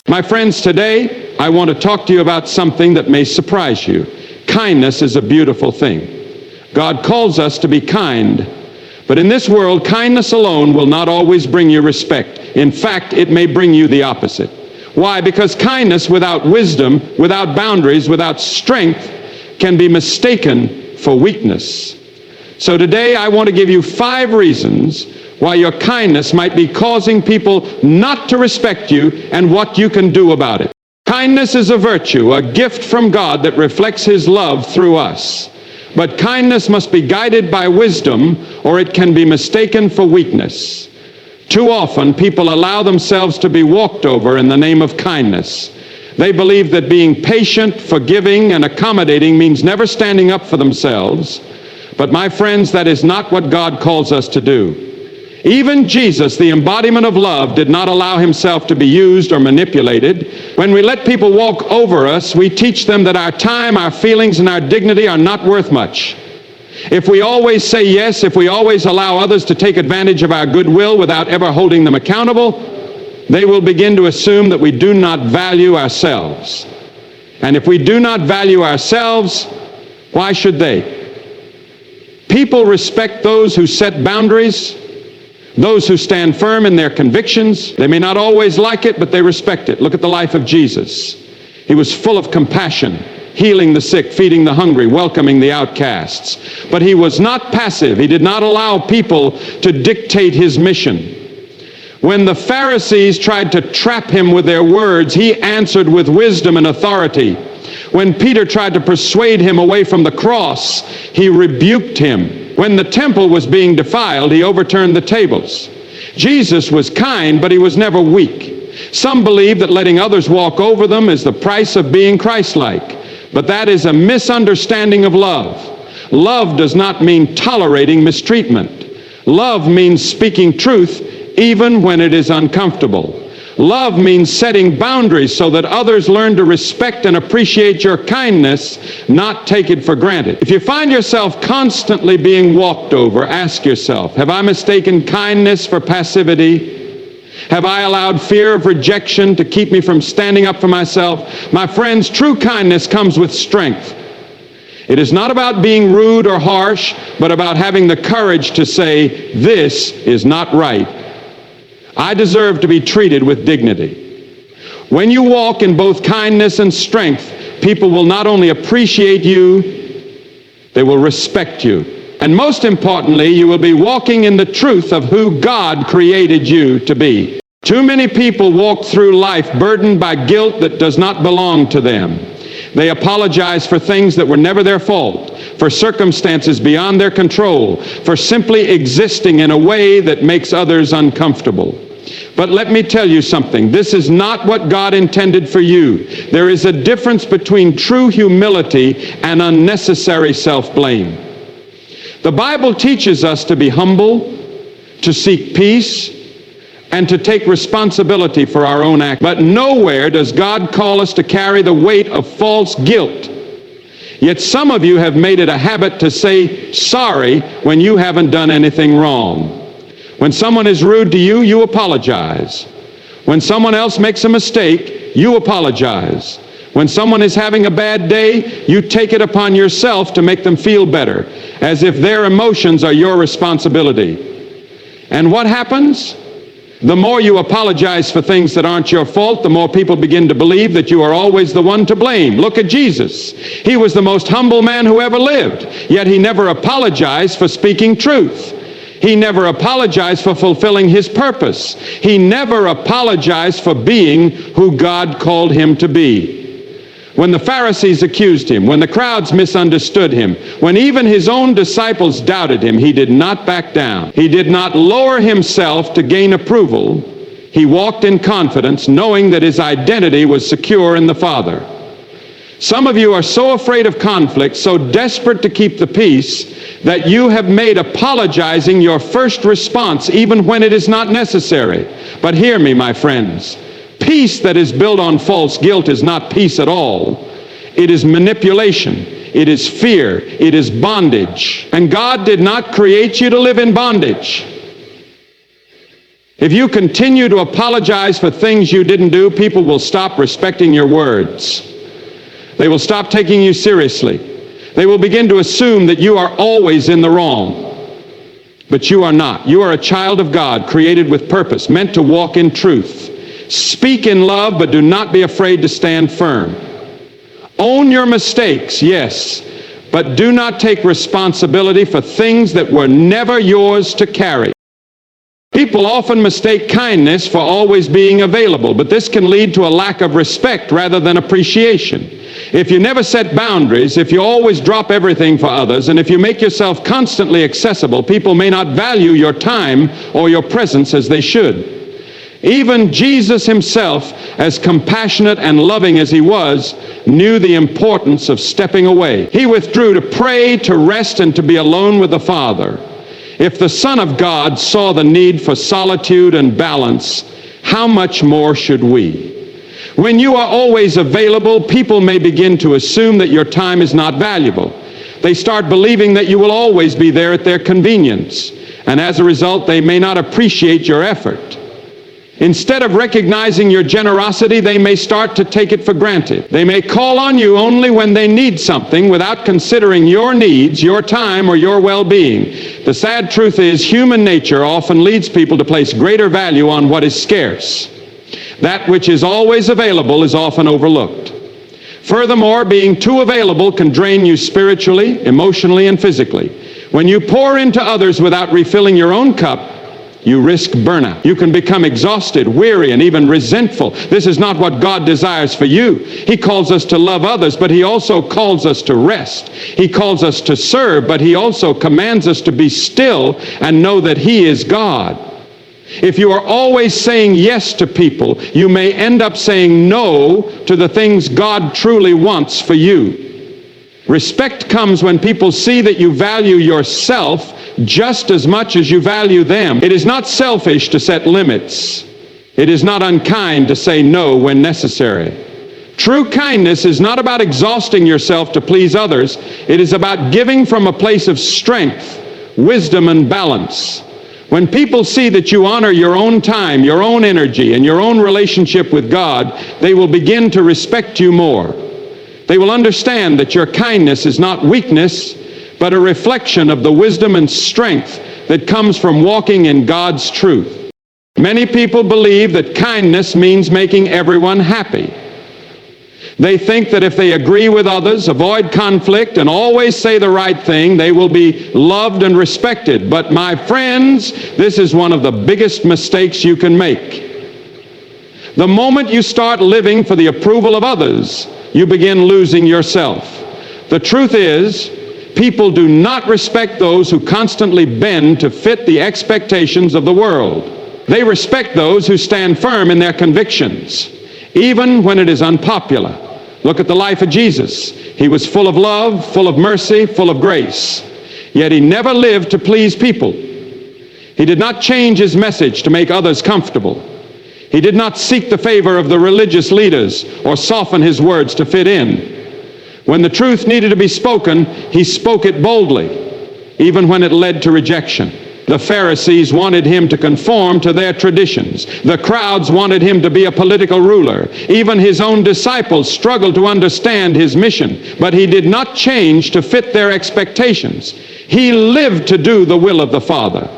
My friends, today I want to talk to you about something that may surprise you. Kindness is a beautiful thing. God calls us to be kind. But in this world, kindness alone will not always bring you respect. In fact, it may bring you the opposite. Why? Because kindness without wisdom, without boundaries, without strength, can be mistaken for weakness. So today I want to give you 5 reasons why your kindness might be causing people not to respect you and what you can do about it. Kindness is a virtue, a gift from God that reflects His love through us. But kindness must be guided by wisdom, or it can be mistaken for weakness. Too often, people allow themselves to be walked over in the name of kindness. They believe that being patient, forgiving, and accommodating means never standing up for themselves. But my friends, that is not what God calls us to do. Even Jesus, the embodiment of love, did not allow Himself to be used or manipulated. When we let people walk over us, we teach them that our time, our feelings, and our dignity are not worth much. If we always say yes, if we always allow others to take advantage of our goodwill without ever holding them accountable, they will begin to assume that we do not value ourselves. And if we do not value ourselves, why should they? People respect those who set boundaries, those who stand firm in their convictions. They may not always like it, but they respect it. Look at the life of Jesus. He was full of compassion, healing the sick, feeding the hungry, welcoming the outcasts. But He was not passive. He did not allow people to dictate His mission. When the Pharisees tried to trap Him with their words, He answered with wisdom and authority. When Peter tried to persuade Him away from the cross, He rebuked him. When the temple was being defiled, He overturned the tables. Jesus was kind, but He was never weak. Some believe that letting others walk over them is the price of being Christ-like, but that is a misunderstanding of love. Love does not mean tolerating mistreatment. Love means speaking truth even when it is uncomfortable. Love means setting boundaries so that others learn to respect and appreciate your kindness, not take it for granted. If you find yourself constantly being walked over, ask yourself, have I mistaken kindness for passivity? Have I allowed fear of rejection to keep me from standing up for myself? My friends, true kindness comes with strength. It is not about being rude or harsh, but about having the courage to say, this is not right. I deserve to be treated with dignity. When you walk in both kindness and strength, people will not only appreciate you, they will respect you. And most importantly, you will be walking in the truth of who God created you to be. Too many people walk through life burdened by guilt that does not belong to them. They apologize for things that were never their fault, for circumstances beyond their control, for simply existing in a way that makes others uncomfortable. But let me tell you something. This is not what God intended for you. There is a difference between true humility and unnecessary self-blame. The Bible teaches us to be humble, to seek peace, and to take responsibility for our own acts. But nowhere does God call us to carry the weight of false guilt. Yet some of you have made it a habit to say sorry when you haven't done anything wrong. When someone is rude to you, you apologize. When someone else makes a mistake, you apologize. When someone is having a bad day, you take it upon yourself to make them feel better, as if their emotions are your responsibility. And what happens? The more you apologize for things that aren't your fault, the more people begin to believe that you are always the one to blame. Look at Jesus. He was the most humble man who ever lived, yet He never apologized for speaking truth. He never apologized for fulfilling His purpose. He never apologized for being who God called Him to be. When the Pharisees accused Him, when the crowds misunderstood Him, when even His own disciples doubted Him, He did not back down. He did not lower Himself to gain approval. He walked in confidence, knowing that His identity was secure in the Father. Some of you are so afraid of conflict, so desperate to keep the peace, that you have made apologizing your first response, even when it is not necessary. But hear me, my friends. Peace that is built on false guilt is not peace at all. It is manipulation. It is fear. It is bondage. And God did not create you to live in bondage. If you continue to apologize for things you didn't do, people will stop respecting your words. They will stop taking you seriously. They will begin to assume that you are always in the wrong. But you are not. You are a child of God, created with purpose, meant to walk in truth. Speak in love, but do not be afraid to stand firm. Own your mistakes, yes, but do not take responsibility for things that were never yours to carry. People often mistake kindness for always being available, but this can lead to a lack of respect rather than appreciation. If you never set boundaries, if you always drop everything for others, and if you make yourself constantly accessible, people may not value your time or your presence as they should. Even Jesus himself, as compassionate and loving as he was, knew the importance of stepping away. He withdrew to pray, to rest, and to be alone with the Father. If the Son of God saw the need for solitude and balance, how much more should we? When you are always available, people may begin to assume that your time is not valuable. They start believing that you will always be there at their convenience, and as a result, they may not appreciate your effort. Instead of recognizing your generosity, they may start to take it for granted. They may call on you only when they need something without considering your needs, your time, or your well-being. The sad truth is, human nature often leads people to place greater value on what is scarce. That which is always available is often overlooked. Furthermore, being too available can drain you spiritually, emotionally, and physically. When you pour into others without refilling your own cup, you risk burnout. You can become exhausted, weary, and even resentful. This is not what God desires for you. He calls us to love others, but he also calls us to rest. He calls us to serve, but he also commands us to be still and know that he is God. If you are always saying yes to people, you may end up saying no to the things God truly wants for you. Respect comes when people see that you value yourself just as much as you value them. It is not selfish to set limits. It is not unkind to say no when necessary. True kindness is not about exhausting yourself to please others. It is about giving from a place of strength, wisdom, and balance. When people see that you honor your own time, your own energy, and your own relationship with God, they will begin to respect you more. They will understand that your kindness is not weakness, but a reflection of the wisdom and strength that comes from walking in God's truth. Many people believe that kindness means making everyone happy. They think that if they agree with others, avoid conflict, and always say the right thing, they will be loved and respected. But my friends, this is one of the biggest mistakes you can make. The moment you start living for the approval of others, you begin losing yourself. The truth is, people do not respect those who constantly bend to fit the expectations of the world. They respect those who stand firm in their convictions, even when it is unpopular. Look at the life of Jesus. He was full of love, full of mercy, full of grace. Yet he never lived to please people. He did not change his message to make others comfortable. He did not seek the favor of the religious leaders or soften his words to fit in. When the truth needed to be spoken, he spoke it boldly, even when it led to rejection. The Pharisees wanted him to conform to their traditions. The crowds wanted him to be a political ruler. Even his own disciples struggled to understand his mission, but he did not change to fit their expectations. He lived to do the will of the Father.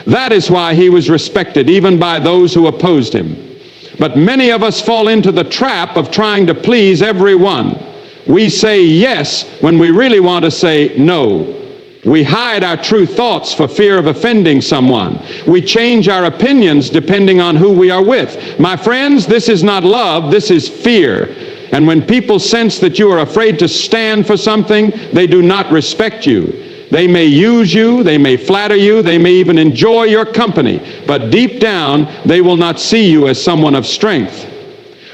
That is why he was respected even by those who opposed him. But many of us fall into the trap of trying to please everyone. We say yes when we really want to say no. We hide our true thoughts for fear of offending someone. We change our opinions depending on who we are with. My friends, this is not love, this is fear. And when people sense that you are afraid to stand for something, they do not respect you. They may use you, they may flatter you, they may even enjoy your company, but deep down, they will not see you as someone of strength.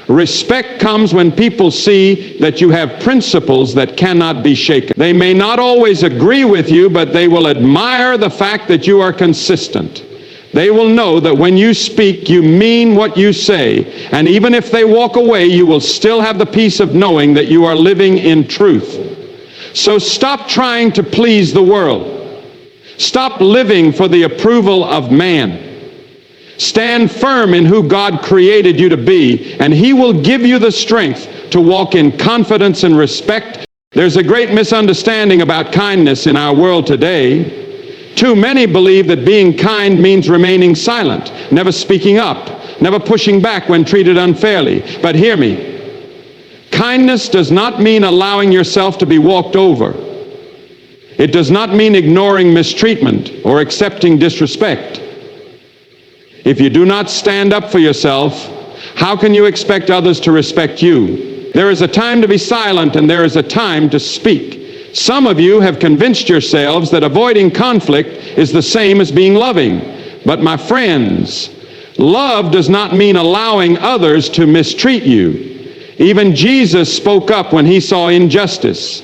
Respect comes when people see that you have principles that cannot be shaken. They may not always agree with you, but they will admire the fact that you are consistent. They will know that when you speak, you mean what you say, and even if they walk away, you will still have the peace of knowing that you are living in truth. So stop trying to please the world. Stop living for the approval of man. Stand firm in who God created you to be, and He will give you the strength to walk in confidence and respect. There's a great misunderstanding about kindness in our world today. Too many believe that being kind means remaining silent, never speaking up, never pushing back when treated unfairly. But hear me, kindness does not mean allowing yourself to be walked over. It does not mean ignoring mistreatment or accepting disrespect. If you do not stand up for yourself, how can you expect others to respect you? There is a time to be silent and there is a time to speak. Some of you have convinced yourselves that avoiding conflict is the same as being loving. But my friends, love does not mean allowing others to mistreat you. Even Jesus spoke up when He saw injustice.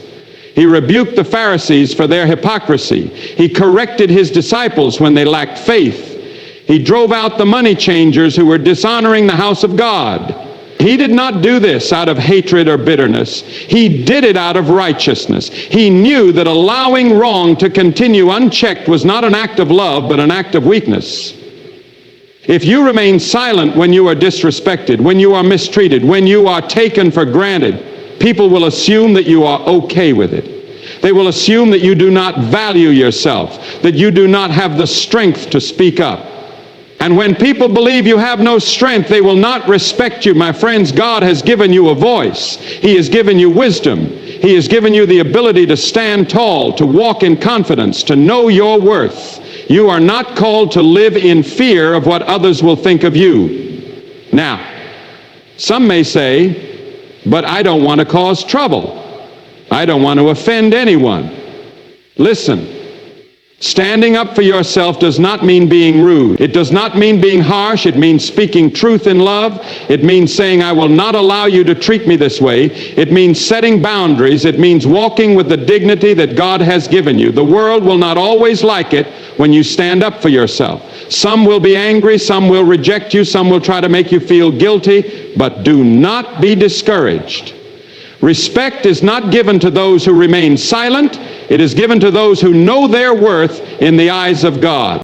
He rebuked the Pharisees for their hypocrisy. He corrected His disciples when they lacked faith. He drove out the money changers who were dishonoring the house of God. He did not do this out of hatred or bitterness. He did it out of righteousness. He knew that allowing wrong to continue unchecked was not an act of love, but an act of weakness. If you remain silent when you are disrespected, when you are mistreated, when you are taken for granted, people will assume that you are okay with it. They will assume that you do not value yourself, that you do not have the strength to speak up. And when people believe you have no strength, they will not respect you. My friends, God has given you a voice. He has given you wisdom. He has given you the ability to stand tall, to walk in confidence, to know your worth. You are not called to live in fear of what others will think of you. Now, some may say, but I don't want to cause trouble. I don't want to offend anyone. Listen. Standing up for yourself does not mean being rude. It does not mean being harsh. It means speaking truth in love. It means saying, I will not allow you to treat me this way. It means setting boundaries. It means walking with the dignity that God has given you. The world will not always like it when you stand up for yourself. Some will be angry. Some will reject you. Some will try to make you feel guilty. But do not be discouraged. Respect is not given to those who remain silent. It is given to those who know their worth in the eyes of God.